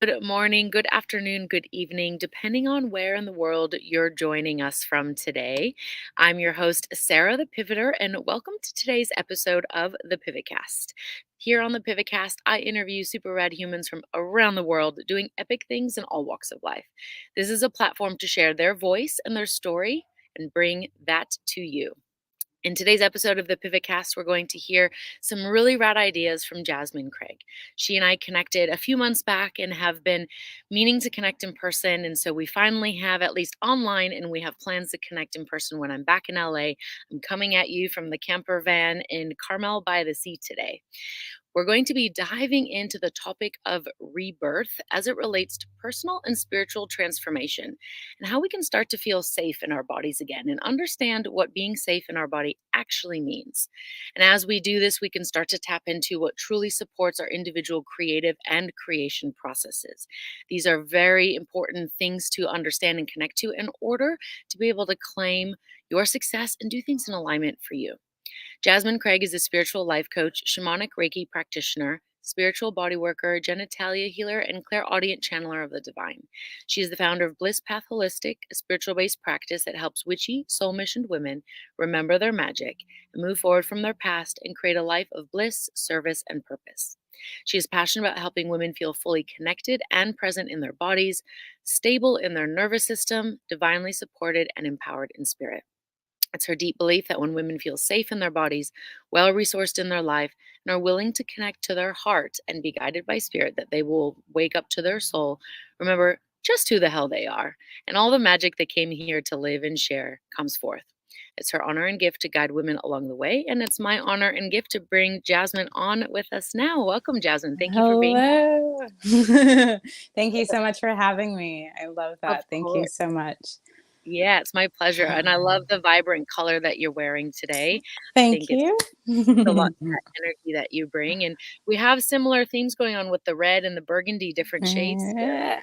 Good morning, good afternoon, good evening, depending on where in the world you're joining us from today. I'm your host, Sarah the Pivoter, and welcome to today's episode of the PivotCast. Here on the PivotCast, I interview super rad humans from around the world doing epic things in all walks of life. This is a platform to share their voice and their story and bring that to you. In today's episode of the PivotCast, we're going to hear some really rad ideas from Jazmine Craig. She and I connected a few months back and have been meaning to connect in person. And so we finally have, at least online, and we have plans to connect in person when I'm back in LA. I'm coming at you from the camper van in Carmel by the Sea today. We're going to be diving into the topic of rebirth as it relates to personal and spiritual transformation and how we can start to feel safe in our bodies again and understand what being safe in our body actually means. And as we do this, we can start to tap into what truly supports our individual creative and creation processes. These are very important things to understand and connect to in order to be able to claim your success and do things in alignment for you. Jazmine Craig is a spiritual life coach, shamanic reiki practitioner, spiritual bodyworker, genitalia healer, and clairaudient channeler of the divine. She is the founder of Bliss Path Holistic, a spiritual based practice that helps witchy, soul missioned women remember their magic and move forward from their past and create a life of bliss, service, and purpose. She is passionate about helping women feel fully connected and present in their bodies, stable in their nervous system, divinely supported, and empowered in spirit. It's her deep belief that when women feel safe in their bodies, well resourced in their life, and are willing to connect to their heart and be guided by spirit, that they will wake up to their soul, remember just who the hell they are, and all the magic they came here to live and share comes forth. It's her honor and gift to guide women along the way, and it's my honor and gift to bring Jazmine on with us now. Welcome, Jazmine. Thank you for being Hello. Thank you so much for having me. I love here. Of that. Thank you course. so much. Yeah, it's my pleasure. And I love the vibrant color that you're wearing today. I think Thank it's you. a lot of that energy that you bring. And we have similar themes going on with the red and the burgundy, different shades together.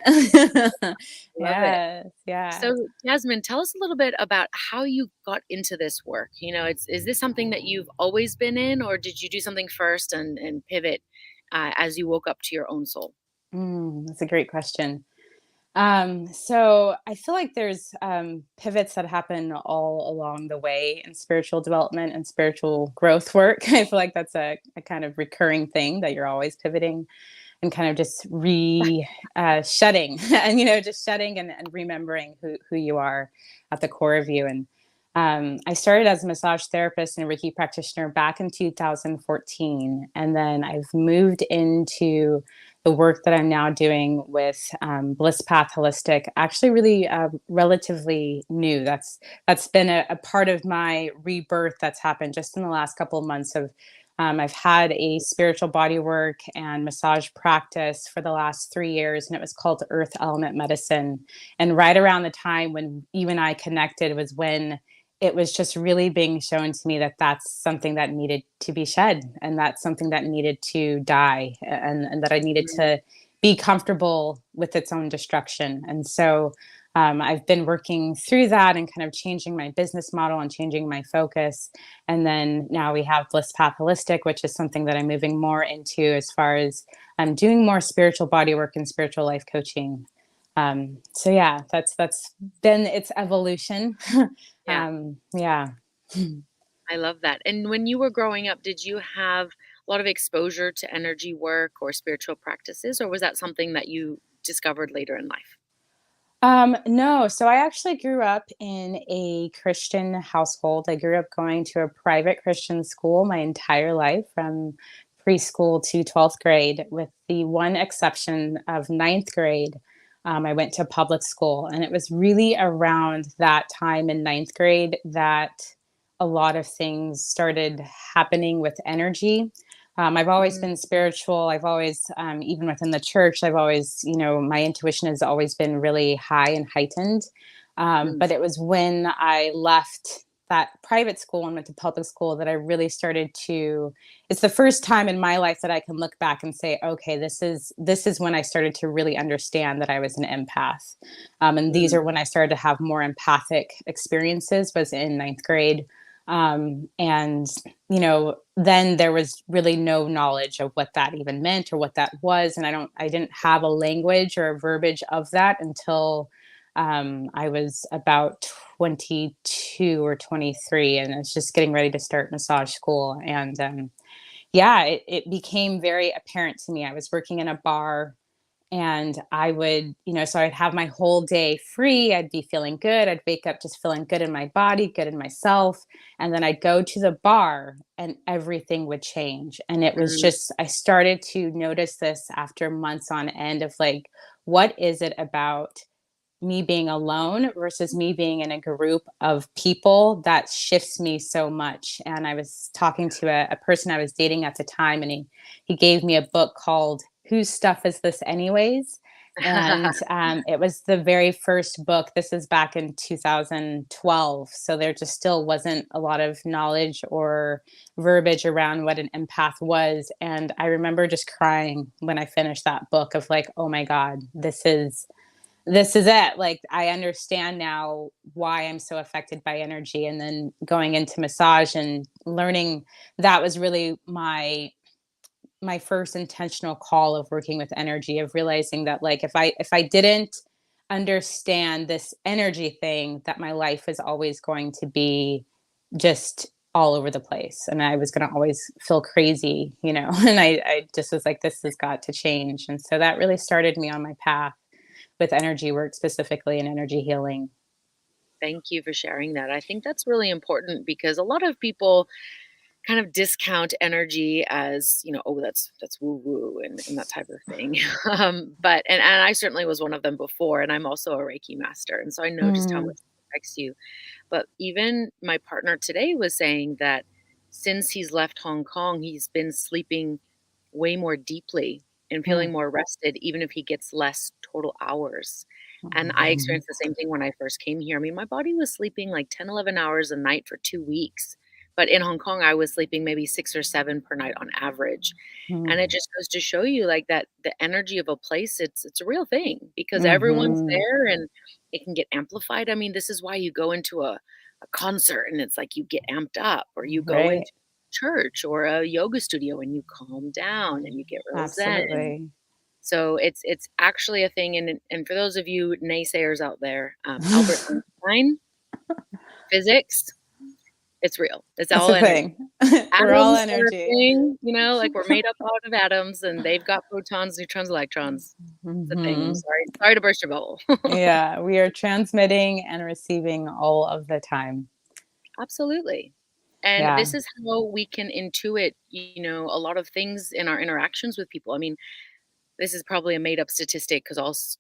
Love it. Yes, yeah. So, Jasmine, tell us a little bit about how you got into this work. Is this something that you've always been in, or did you do something first and pivot as you woke up to your own soul? That's a great question. So I feel like there's pivots that happen all along the way in spiritual development and spiritual growth work. I feel like that's a kind of recurring thing that you're always pivoting and kind of just shutting and just shutting and remembering who you are at the core of you. And I started as a massage therapist and a reiki practitioner back in 2014, and then I've moved into the work that I'm now doing with Bliss Path Holistic. Actually really relatively new. That's been a part of my rebirth that's happened just in the last couple of months of I've had a spiritual body work and massage practice for the last 3 years, and it was called Earth Element Medicine. And right around the time when you and I connected was when it was just really being shown to me that that's something that needed to be shed, and that's something that needed to die, and that I needed Mm. to be comfortable with its own destruction. And so I've been working through that and kind of changing my business model and changing my focus. And then now we have Bliss Path Holistic, which is something that I'm moving more into as far as doing more spiritual body work and spiritual life coaching. So yeah, that's been its evolution. Yeah. Yeah. I love that. And when you were growing up, did you have a lot of exposure to energy work or spiritual practices, or was that something that you discovered later in life? No, so I actually grew up in a Christian household. I grew up going to a private Christian school my entire life, from preschool to 12th grade, with the one exception of ninth grade. I went to public school, and it was really around that time in ninth grade that a lot of things started happening with energy. I've always Mm, been spiritual. I've always, even within the church, I've always, my intuition has always been really high and heightened. mm, But it was when I left that private school and went to public school that I really started to. It's the first time in my life that I can look back and say, okay, this is when I started to really understand that I was an empath. And these mm, are when I started to have more empathic experiences. Was in ninth grade. And, then there was really no knowledge of what that even meant or what that was. And I didn't have a language or a verbiage of that until I was about 22 or 23. And I was just getting ready to start massage school. And yeah, it became very apparent to me. I was working in a bar, and I would, so I'd have my whole day free. I'd be feeling good. I'd wake up just feeling good in my body, good in myself. And then I'd go to the bar and everything would change. And it was Mm. just, I started to notice this after months on end of like, what is it about me being alone versus me being in a group of people that shifts me so much? And I was talking to a person I was dating at the time, and he gave me a book called Whose Stuff Is This Anyways? And it was the very first book. This is back in 2012. So there just still wasn't a lot of knowledge or verbiage around what an empath was. And I remember just crying when I finished that book of like, oh my God, this is it. Like, I understand now why I'm so affected by energy. And then going into massage and learning, that was really my first intentional call of working with energy, of realizing that like if I didn't understand this energy thing, that my life is always going to be just all over the place, and I was going to always feel crazy, and I just was like, this has got to change. And so that really started me on my path with energy work, specifically in energy healing. Thank you for sharing that. I think that's really important because a lot of people kind of discount energy as, oh, that's woo woo and that type of thing. But and I certainly was one of them before, and I'm also a Reiki master, and so I know just how much Mm, it affects you. But even my partner today was saying that since he's left Hong Kong, he's been sleeping way more deeply and mm, feeling more rested, even if he gets less total hours. And I mm, experienced the same thing when I first came here. I mean, my body was sleeping like 10, 11 hours a night for 2 weeks. But in Hong Kong, I was sleeping maybe 6 or 7 per night on average. And it mm, just goes to show you like that the energy of a place, it's a real thing because everyone's mhm. there and it can get amplified. I mean, this is why you go into a concert and it's like you get amped up, or you go Right. into church or a yoga studio and you calm down and you get real zen. Absolutely. So it's actually a thing. And for those of you naysayers out there, Albert Einstein, physics, it's real. It's It's all a energy. thing. We're all Atoms are a energy. thing, like we're made up out of atoms and they've got protons, neutrons, electrons. It's a thing. I'm Mhm. sorry to burst your bubble. Yeah, we are transmitting and receiving all of the time. Absolutely. And Yeah. this is how we can intuit, a lot of things in our interactions with people. I mean, this is probably a made up statistic because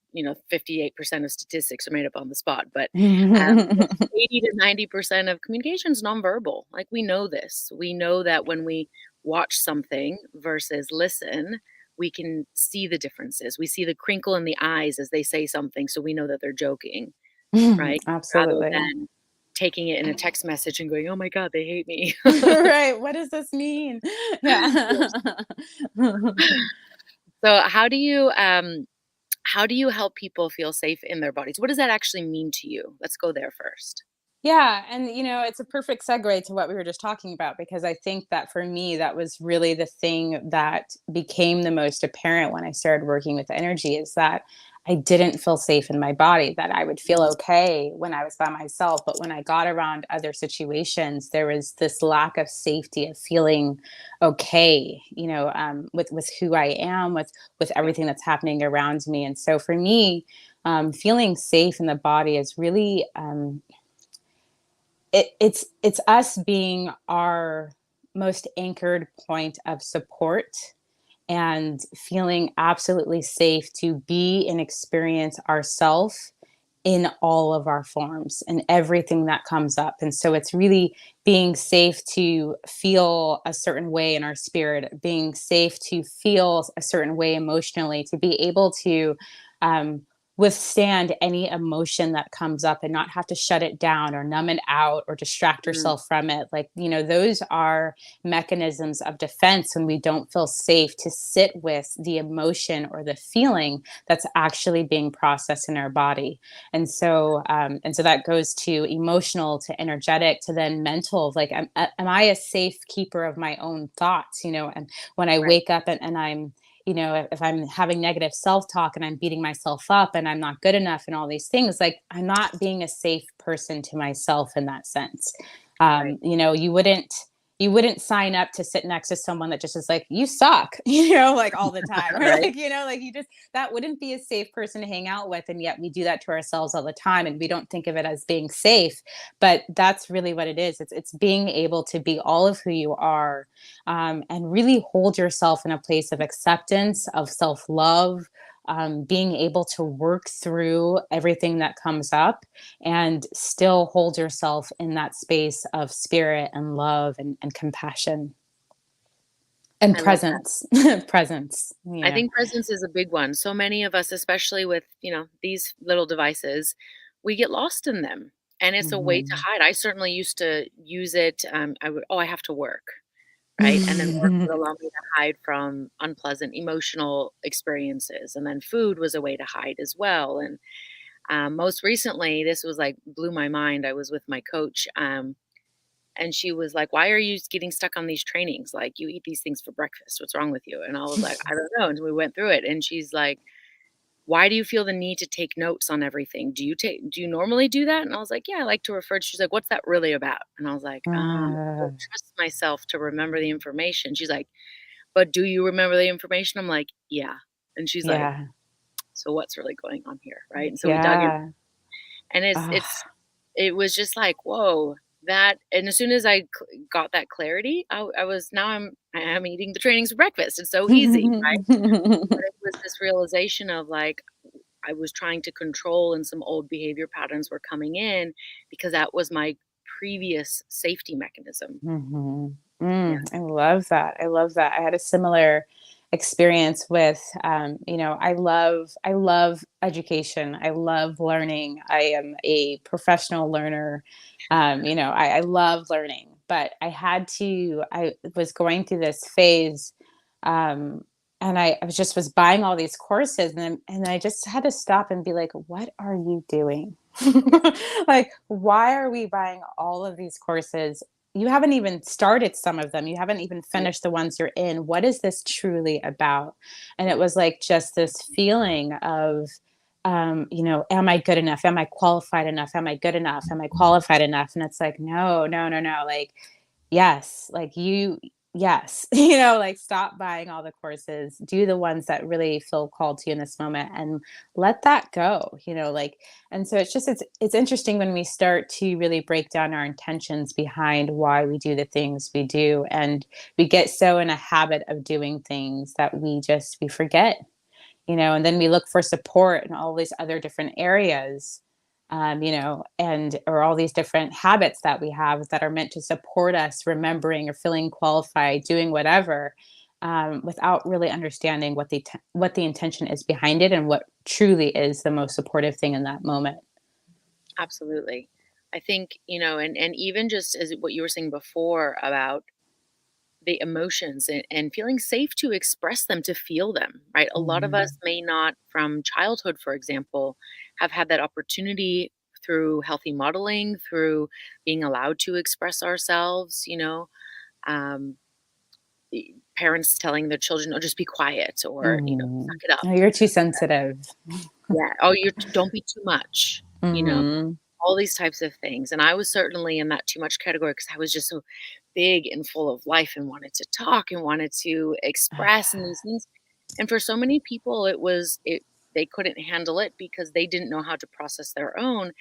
58% of statistics are made up on the spot, but 80 to 90% of communication is nonverbal. Like, we know this. We know that when we watch something versus listen, we can see the differences. We see the crinkle in the eyes as they say something, so we know that they're joking, right? Rather Absolutely. than taking it in a text message and going, "Oh my god, they hate me." Right, what does this mean? Yeah. So, how do you help people feel safe in their bodies? What does that actually mean to you? Let's go there first. Yeah, and it's a perfect segue to what we were just talking about, because I think that for me that was really the thing that became the most apparent when I started working with energy, is that I didn't feel safe in my body, that I would feel Mm, okay when I was by myself, but when I got around other situations, there was this lack of safety of feeling okay, with who I am, with yeah. everything that's happening around me. And so for me, feeling safe in the body is really it's us being our most anchored point of support, and feeling absolutely safe to be and experience ourself in all of our forms and everything that comes up. And so it's really being safe to feel a certain way in our spirit, being safe to feel a certain way emotionally, to be able to um, withstand any emotion that comes up and not have to shut it down or numb it out or distract Mm, yourself from it. Like, those are mechanisms of defense when we don't feel safe to sit with the emotion or the feeling that's actually being processed in our body. And so that goes to emotional, to energetic, to then mental. Like, am I a safe keeper of my own thoughts? And when I right, wake up and I'm, if I'm having negative self-talk and I'm beating myself up and I'm not good enough and all these things, like, I'm not being a safe person to myself in that sense. right, You wouldn't sign up to sit next to someone that just is like, you suck, like, all the time, or right, like, like, you just, that wouldn't be a safe person to hang out with. And yet we do that to ourselves all the time, and we don't think of it as being safe, but that's really what it is. It's being able to be all of who you are, and really hold yourself in a place of acceptance, of self love, being able to work through everything that comes up and still hold yourself in that space of spirit and love and compassion and I love that. presence. Presence. I Yeah. think presence is a big one. So many of us, especially with, these little devices, we get lost in them, and it's a way to Mhm. hide. I certainly used to use it. I have to work, right? And then work would allow me to hide from unpleasant emotional experiences. And then food was a way to hide as well. And most recently, this was like blew my mind. I was with my coach. And she was like, "Why are you getting stuck on these trainings? Like, you eat these things for breakfast. What's wrong with you?" And I was like, "I don't know." And we went through it. And she's like, "Why do you feel the need to take notes on everything? Do you normally do that?" And I was like, "Yeah, I like to refer." She's like, "What's that really about?" And I was like, I Uh, don't trust myself to remember the information." She's like, "But do you remember the information?" I'm like, "Yeah." And she's like, yeah. "So what's really going on here?" Right? And so we dug in, Yeah. and Ah, it was just like, whoa, that. And as soon as got that clarity, I was now I'm eating the trainings for breakfast. It's so easy, right? But it was this realization of like I was trying to control, and some old behavior patterns were coming in because that was my previous safety mechanism. Mhm. Yeah. I love that. I love that. I had a similar experience with, I love education. I love learning. I am a professional learner. I love learning, but I was going through this phase, um, and I was buying all these courses, and I just had to stop and be like, what are you doing? Yeah. Like, why are we buying all of these courses? You haven't even started some of them. You haven't even Right. finished the ones you're in. What is this truly about? And it was like just this feeling of, am I good enough? Am I qualified enough? Am I good enough? Am I qualified enough? And it's like, no, no, no, no. Like, yes, like yes, like, stop buying all the courses, do the ones that really feel called to you in this moment, and let that go, like. And so it's interesting when we start to really break down our intentions behind why we do the things we do, and we get so in a habit of doing things that we forget, and then we look for support in all these other different areas, and or all these different habits that we have that are meant to support us remembering or feeling qualified, doing whatever, without really understanding what the intention is behind it and what truly is the most supportive thing in that moment. Absolutely. I think, and even just as what you were saying before about the emotions, and feeling safe to express them, to feel them, right? A lot of Mhm. us may not, from childhood, for example, have had that opportunity through healthy modeling, through being allowed to express ourselves, um, parents telling their children, "Oh, just be quiet," or, "Suck it up." Oh, you're too sensitive. Yeah. "Oh, you don't be too much," you know, Mhm. all these types of things. And I was certainly in that too much category because I was just so big and full of life and wanted to talk and wanted to express and these things. And for so many people, they couldn't handle it because they didn't know how to process their own.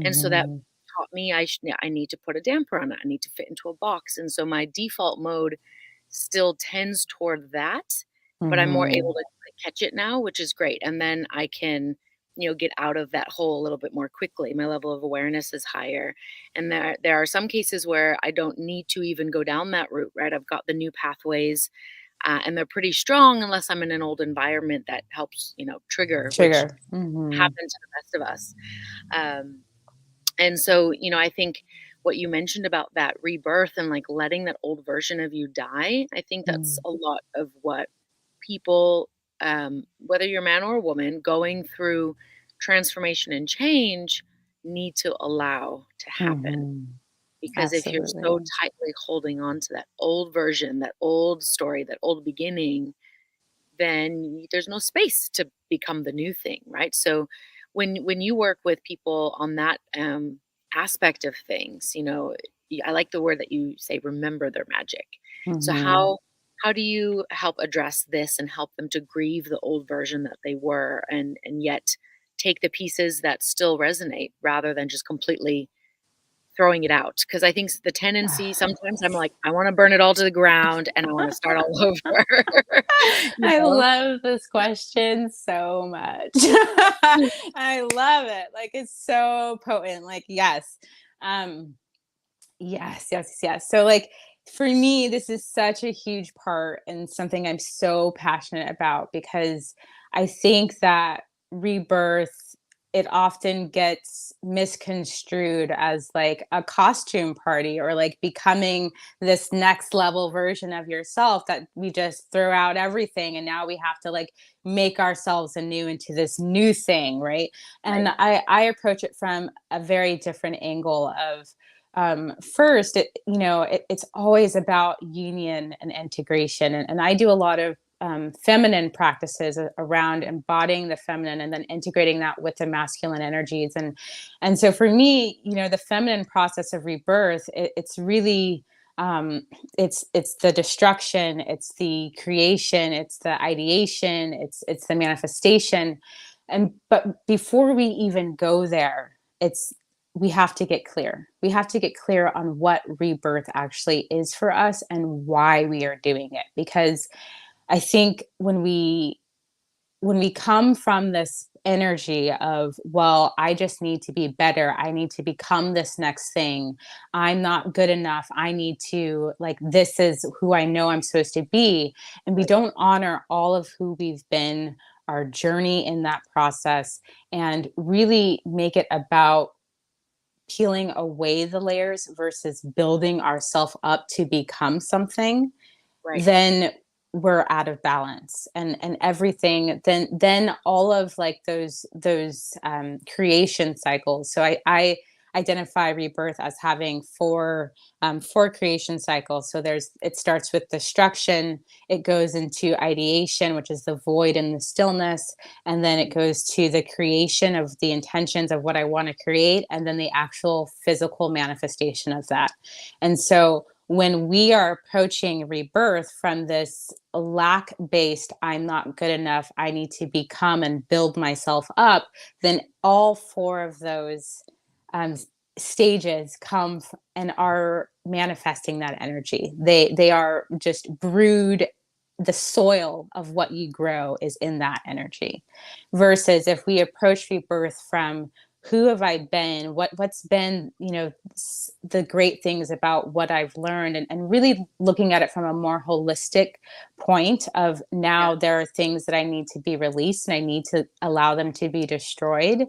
And so that Mhm. taught me I need to put a damper on it. I need to fit into a box. And so my default mode still tends toward that, but I'm more able Mhm. to catch it now, which is great. And then I can, get out of that hole a little bit more quickly. My level of awareness is higher. And there are some cases where I don't need to even go down that route, right? I've got the new pathways, and they're pretty strong unless I'm in an old environment that helps, trigger, which Trigger. Hmm. happens to the best of us. Um, and so, I think what you mentioned about that rebirth and like letting that old version of you die, I think that's Mm. a lot of what people, whether you're a man or a woman, going through transformation and change need to allow to happen. Hmm. Because if you're so Absolutely. tightly holding on to that old version, that old story, that old beginning, then there's no space to become the new thing, right? So when you work with people on that aspect of things, I like the word that you say, remember their magic. So Hmm. how do you help address this and help them to grieve the old version that they were, and yet take the pieces that still resonate rather than just completely throwing it out? Because I think the tendency sometimes I'm like, I want to burn it all to the ground and I want to start all over. you I know love this question so much. I love it. Like it's so potent. Like, yes. Um, yes, yes, yes. So like for me, this is such a huge part and something I'm so passionate about because I think that rebirth, it often gets misconstrued as like a costume party or like becoming this next level version of yourself that we just throw out everything and now we have to like make ourselves anew into this new thing, right? And Right. I approach it from a very different angle of first it's always about union and integration, and I do a lot of feminine practices around embodying the feminine and then integrating that with the masculine energies, and so for me, the feminine process of rebirth, it's really it's the destruction, it's the creation, it's the ideation, it's the manifestation. And but before we even go there, it's we have to get clear. We have to get clear on what rebirth actually is for us and why we are doing it. Because I think when we come from this energy of, well, I just need to be better, I need to become this next thing, I'm not good enough, I need to, like, this is who I know I'm supposed to be, and we Right. don't honor all of who we've been, our journey in that process, and really make it about peeling away the layers versus building ourselves up to become something, Right. then we're out of balance, and everything, then all of like those creation cycles. So I identify rebirth as having four creation cycles. So there's it starts with destruction, it goes into ideation, which is the void and the stillness, and then it goes to the creation of the intentions of what I want to create, and then the actual physical manifestation of that. And so when we are approaching rebirth from this lack based, I'm not good enough, I need to become and build myself up, then all four of those um, stages and are manifesting that energy. They are just brewed. The soil of what you grow is in that energy, versus if we approach rebirth from who have I been, what's been, the great things about what I've learned, and really looking at it from a more holistic point of, Yeah. now there are things that I need to be released and I need to allow them to be destroyed.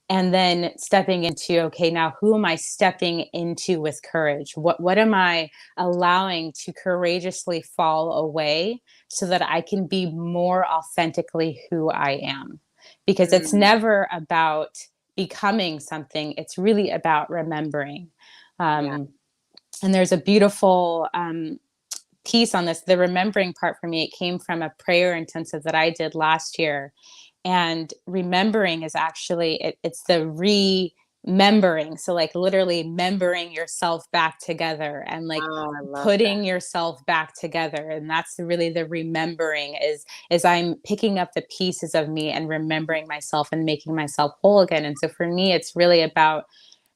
And then stepping into, okay, now who am I stepping into with courage? What am I allowing to courageously fall away so that I can be more authentically who I am? Because it's Mm, never about becoming something, it's really about remembering. yeah. um, and there's a beautiful piece on this. The remembering part for me, it came from a prayer intensive that I did last year. And remembering is actually, it's the remembering. So like literally membering yourself back together and like Oh, I love that. putting yourself back together. And that's really the remembering, is I'm picking up the pieces of me and remembering myself and making myself whole again. And so for me, it's really about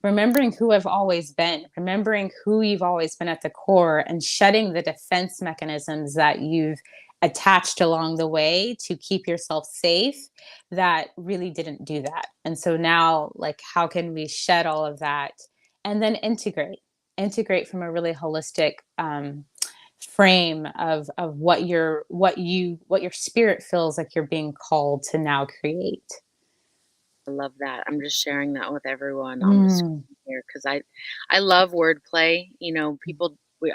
remembering who I've always been, remembering who you've always been at the core, and shedding the defense mechanisms that you've attached along the way to keep yourself safe, that really didn't do that. And so now, like, how can we shed all of that and then integrate from a really holistic frame of what your spirit feels like you're being called to now create. I love that. I'm just sharing that with everyone on the screen Mm. here because I love wordplay. You know,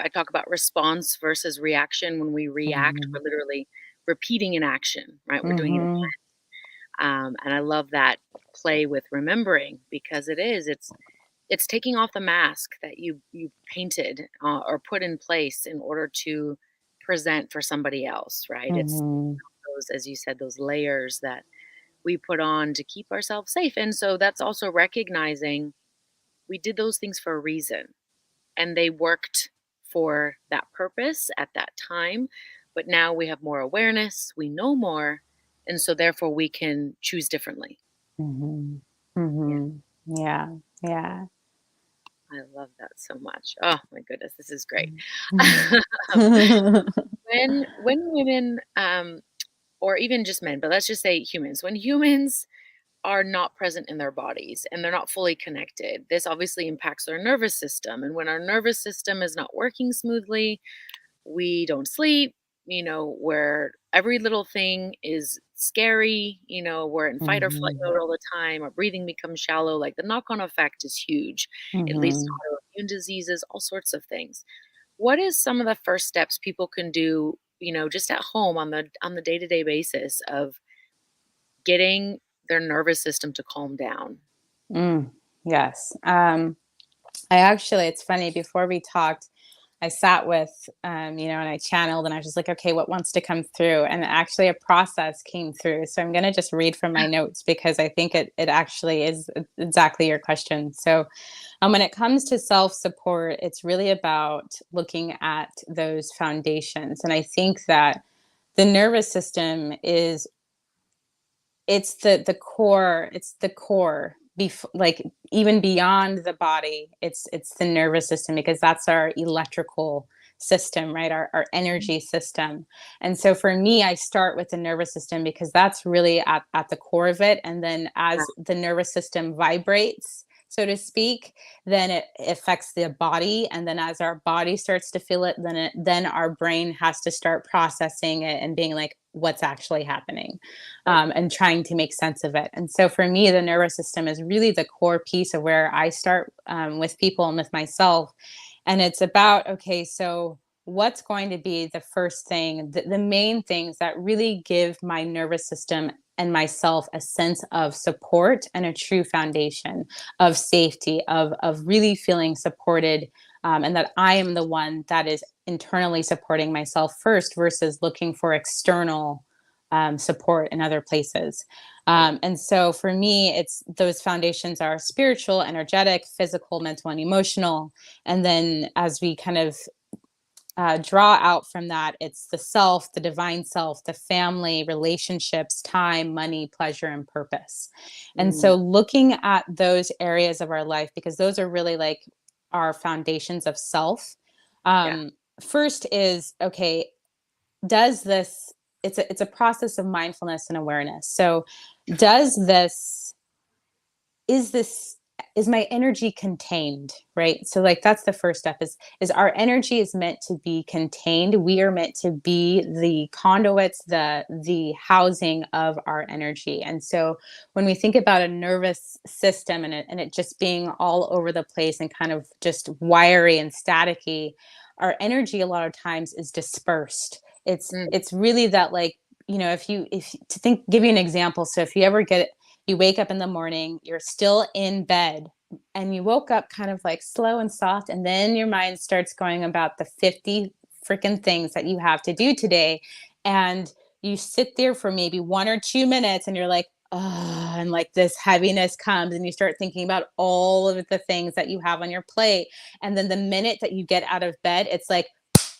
I talk about response versus reaction. When we react, Mhm. we're literally repeating an action, right? We're doing it. Mhm. And I love that play with remembering because it's taking off the mask that you painted or put in place in order to present for somebody else, right? It's Mhm. those, as you said, those layers that we put on to keep ourselves safe. And so that's also recognizing we did those things for a reason and they worked for that purpose at that time. But now we have more awareness, we know more. And so therefore we can choose differently. Mhm. Yeah, Mhm. Yeah. Yeah. I love that so much. Oh my goodness, this is great. Mhm. When women, or even just men, but let's just say humans, when humans are not present in their bodies and they're not fully connected, this obviously impacts their nervous system. And when our nervous system is not working smoothly, we don't sleep, where every little thing is scary, we're in fight or flight Mhm. mode all the time, our breathing becomes shallow. Like the knock on effect is huge. It leads to Mhm. autoimmune diseases, all sorts of things. What is some of the first steps people can do, just at home on the day-to-day basis of getting their nervous system to calm down? Mm. Yes. It's funny, before we talked, I sat with, and I channeled and I was just like, okay, what wants to come through? And actually a process came through. So I'm going to just read from my notes because I think it actually is exactly your question. So when it comes to self support, it's really about looking at those foundations. And I think that the nervous system is it's the core like even beyond the body, it's the nervous system, because that's our electrical system, right? Our energy system. And so for me, I start with the nervous system because that's really at the core of it. And then Yeah, as the nervous system vibrates, so to speak, then it affects the body. And then as our body starts to feel it, then our brain has to start processing it and being like, what's actually happening, right. and trying to make sense of it. And so for me, the nervous system is really the core piece of where I start, with people and with myself. And it's about, okay, so what's going to be the first thing, the main things that really give my nervous system and myself a sense of support and a true foundation of safety, of really feeling supported, and that I am the one that is internally supporting myself first versus looking for external, support in other places. Right. And so for me, it's those foundations are spiritual, energetic, physical, mental, and emotional. And then as we kind of, draw out from that, it's the self, the divine self, the family, relationships, time, money, pleasure, and purpose. And Mm, so looking at those areas of our life, because those are really like our foundations of self. yeah. First is, okay, does this it's a process of mindfulness and awareness. So does this is this is my energy contained, right? So like that's the first step, is our energy is meant to be contained. We are meant to be the conduits, the housing of our energy. And so when we think about a nervous system and it just being all over the place and kind of just wiry and staticky, our energy a lot of times is dispersed. it's Mm, it's really that, like, if to think give you an example. So if you wake up in the morning, you're still in bed, and you woke up kind of like slow and soft, and then your mind starts going about the 50 freaking things that you have to do today. And you sit there for maybe 1 or 2 minutes and you're like, oh, and like this heaviness comes, and you start thinking about all of the things that you have on your plate. And then the minute that you get out of bed, it's like,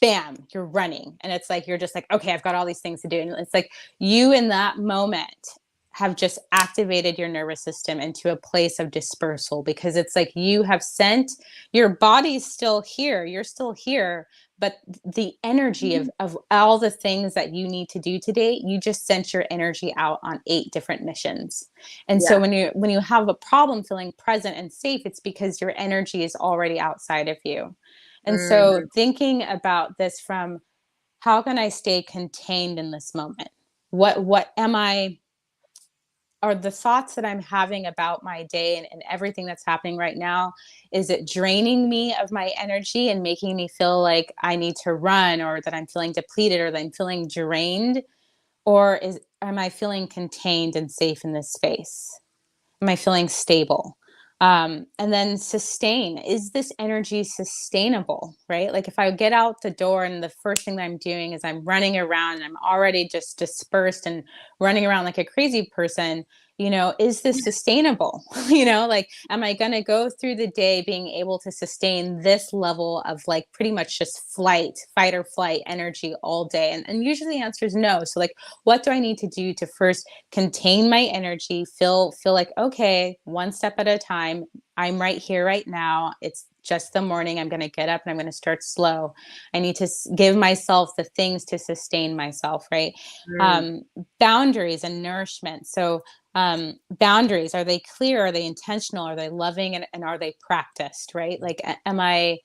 bam, you're running. And it's like, you're just like, okay, I've got all these things to do. And it's like you in that moment have just activated your nervous system into a place of dispersal, because it's like you have sent your body's still here, you're still here, but the energy mhm. of all the things that you need to do today, you just sent your energy out on 8 different missions. And so Yeah. when you have a problem feeling present and safe, it's because your energy is already outside of you. And so thinking about this from, how can I stay contained in this moment? What am I, are the thoughts that I'm having about my day and everything that's happening right now, is it draining me of my energy and making me feel like I need to run, or that I'm feeling depleted, or that I'm feeling drained? Or am I feeling contained and safe in this space? Am I feeling stable? And then sustain. Is this energy sustainable? Right? Like if I get out the door and the first thing that I'm doing is I'm running around and I'm already just dispersed and running around like a crazy person, is this sustainable? Like, am I going to go through the day being able to sustain this level of like pretty much just fight or flight energy all day? And usually the answer is no. So, like, what do I need to do to first contain my energy, feel like, okay, one step at a time, I'm right here right now, it's just the morning, I'm going to get up and I'm going to start slow. I need to give myself the things to sustain myself, right? Mm, Boundaries and nourishment. So boundaries, are they clear, are they intentional, are they loving, and are they practiced, right? Like, am I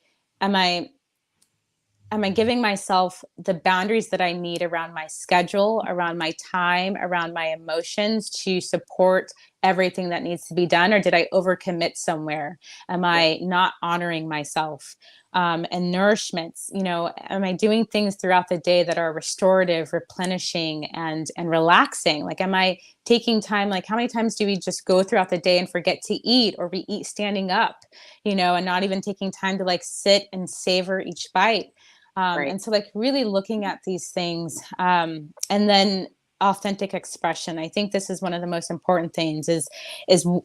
am I giving myself the boundaries that I need around my schedule, around my time, around my emotions to support everything that needs to be done? Or did I overcommit somewhere? Am yeah, I not honoring myself? And nourishments, am I doing things throughout the day that are restorative, replenishing, and relaxing? Like, am I taking time? Like, how many times do we just go throughout the day and forget to eat, or we eat standing up, and not even taking time to like sit and savor each bite? right. And so, like, really looking at these things, and then authentic expression. I think this is one of the most important things. Is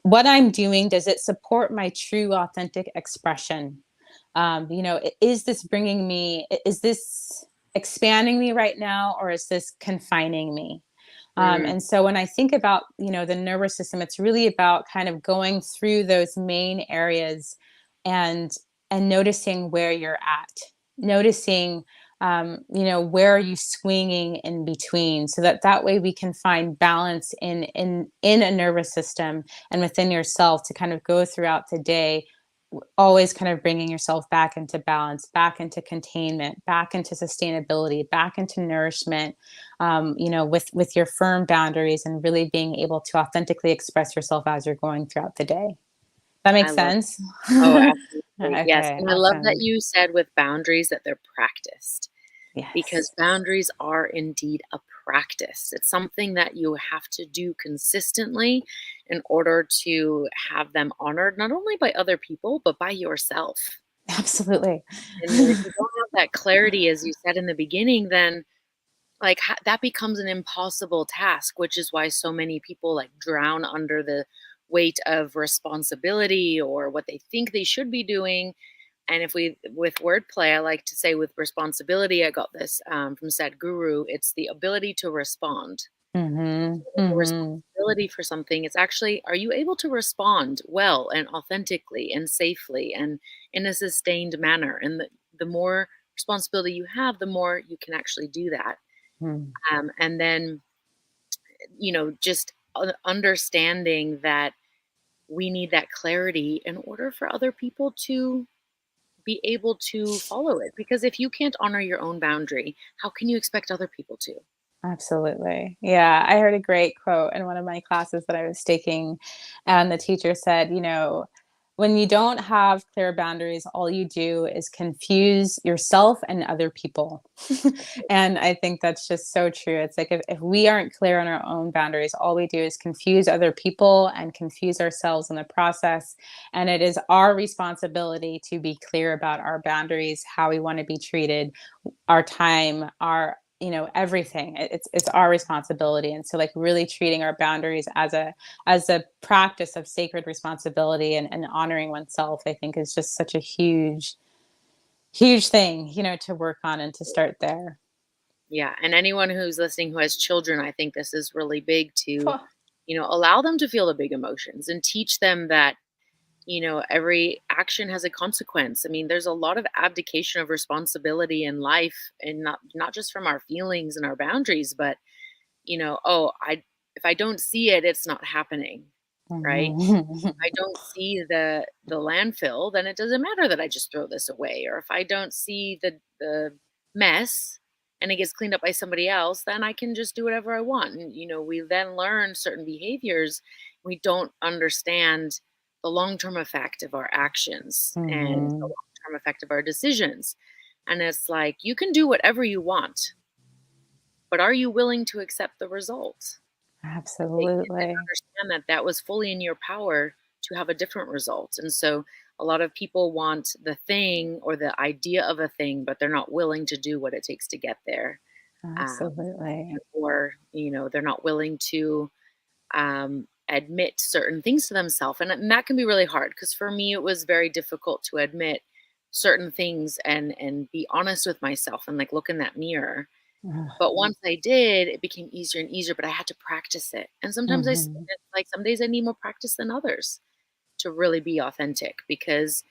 what I'm doing, does it support my true authentic expression? Is this bringing me? Is this expanding me right now, or is this confining me? Mm, And so when I think about, the nervous system, it's really about kind of going through those main areas, and noticing where you're at, noticing, where are you swinging in between, so that way we can find balance in a nervous system and within yourself, to kind of go throughout the day, always kind of bringing yourself back into balance, back into containment, back into sustainability, back into nourishment, with your firm boundaries, and really being able to authentically express yourself as you're going throughout the day. That I makes love sense? Oh, absolutely. Yes, Okay, and I love that awesome. you said with boundaries that they're practiced, because Yes, boundaries are indeed a practice. It's something that you have to do consistently in order to have them honored, not only by other people, but by yourself. absolutely. And then if you don't have that clarity, as you said in the beginning, then like that becomes an impossible task, which is why so many people like drown under the weight of responsibility or what they think they should be doing. And if we, with wordplay, I like to say with responsibility, I got this from Sadhguru, it's the ability to respond. Mhm, So with the mhm. responsibility for something, it's actually, are you able to respond well and authentically and safely and in a sustained manner? And the more responsibility you have, the more you can actually do that. Mm, And then, just understanding that we need that clarity in order for other people to be able to follow it. Because if you can't honor your own boundary, how can you expect other people to? absolutely. Yeah, I heard a great quote in one of my classes that I was taking, and the teacher said, when you don't have clear boundaries, all you do is confuse yourself and other people. And I think that's just so true. It's like, if we aren't clear on our own boundaries, all we do is confuse other people and confuse ourselves in the process. And it is our responsibility to be clear about our boundaries, how we want to be treated, our time, our, everything. It's our responsibility. And so, like, really treating our boundaries as a practice of sacred responsibility, and honoring oneself, I think, is just such a huge thing, to work on and to start there. Yeah. And anyone who's listening who has children, I think this is really big to, Oh, allow them to feel the big emotions and teach them that, every action has a consequence. I mean, there's a lot of abdication of responsibility in life, and not just from our feelings and our boundaries, but, oh, I if I don't see it, it's not happening. right? Mhm. I don't see the landfill, then it doesn't matter that I just throw this away. Or if I don't see the mess and it gets cleaned up by somebody else, then I can just do whatever I want. And we then learn certain behaviors. We don't understand the long-term effect of our actions and the Mhm. long-term effect of our decisions. And it's like you can do whatever you want, but are you willing to accept the result? And Absolutely. understand that that was fully in your power to have a different result. And so a lot of people want the thing or the idea of a thing, but they're not willing to do what it takes to get there. Absolutely. Or, they're not willing to admit certain things to themselves. And that can be really hard because for me, it was very difficult to admit certain things and be honest with myself and like look in that mirror. But once I did, it became easier and easier, but I had to practice it. And sometimes Mhm. it's like some days I need more practice than others to really be authentic because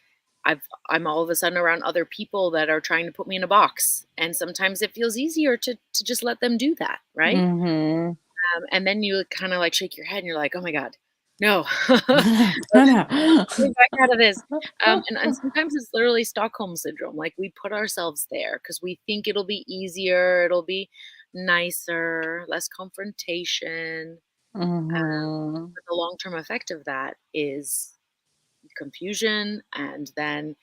I'm all of a sudden around other people that are trying to put me in a box. And sometimes it feels easier to just let them do that, right? Mhm. And then you kind of like shake your head and you're like, oh my God, no. No, no. Coming back out of this. And sometimes it's literally Stockholm syndrome. Like we put ourselves there because we think it'll be easier, it'll be nicer, less confrontation. Mhm. But the long term effect of that is confusion and then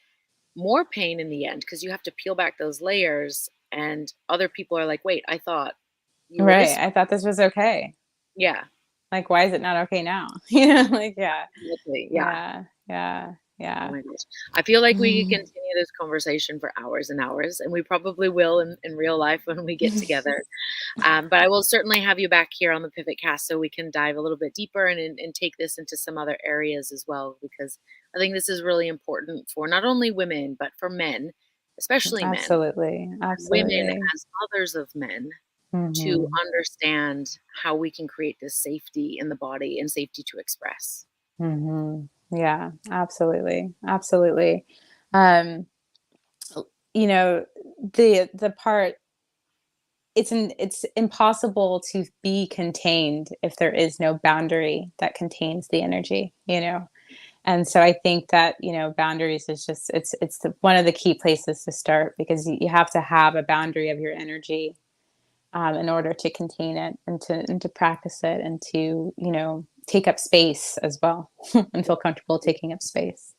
more pain in the end because you have to peel back those layers. And other people are like, wait, I thought you were Right, this. I thought this was okay. Yeah, Like, why is it not okay now? Like, yeah. exactly. Yeah. Yeah, yeah, Oh yeah. my gosh. I feel like we could continue this conversation for hours and hours, and we probably will in real life when we get together. But I will certainly have you back here on the Pivot Cast so we can dive a little bit deeper and take this into some other areas as well, because I think this is really important for not only women, but for men, especially men, Absolutely, and women absolutely. as mothers of men to Mhm, understand how we can create this safety in the body and safety to express. mhm. Yeah, absolutely, absolutely. Um, you know, the part it's impossible to be contained if there is no boundary that contains the energy, you know? And so I think that, boundaries is just one of the key places to start because you have to have a boundary of your energy in order to contain it and to practice it and to take up space as well and feel comfortable taking up space.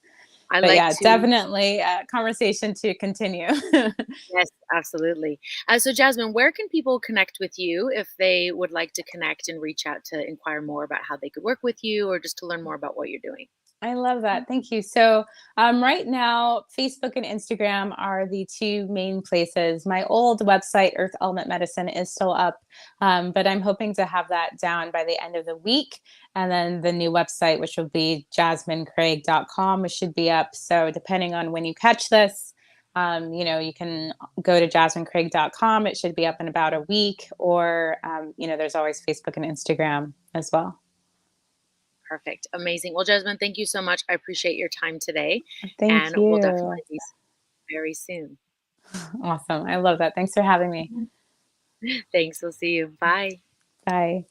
I But like yeah, to definitely a conversation to continue. Yes, absolutely. So, Jasmine, where can people connect with you if they would like to connect and reach out to inquire more about how they could work with you or just to learn more about what you're doing? I love that. Thank you. So, right now, Facebook and Instagram are the two main places. My old website, Earth Element Medicine, is still up, but I'm hoping to have that down by the end of the week. And then the new website, which will be jazminecraig.com, which should be up. So, depending on when you catch this, you can go to jazminecraig.com. It should be up in about a week, or, there's always Facebook and Instagram as well. Perfect. Amazing. Well, Jasmine, thank you so much. I appreciate your time today, Thank and we'll you. definitely be very soon. Awesome. I love that. Thanks for having me. Thanks. We'll see you. Bye. Bye.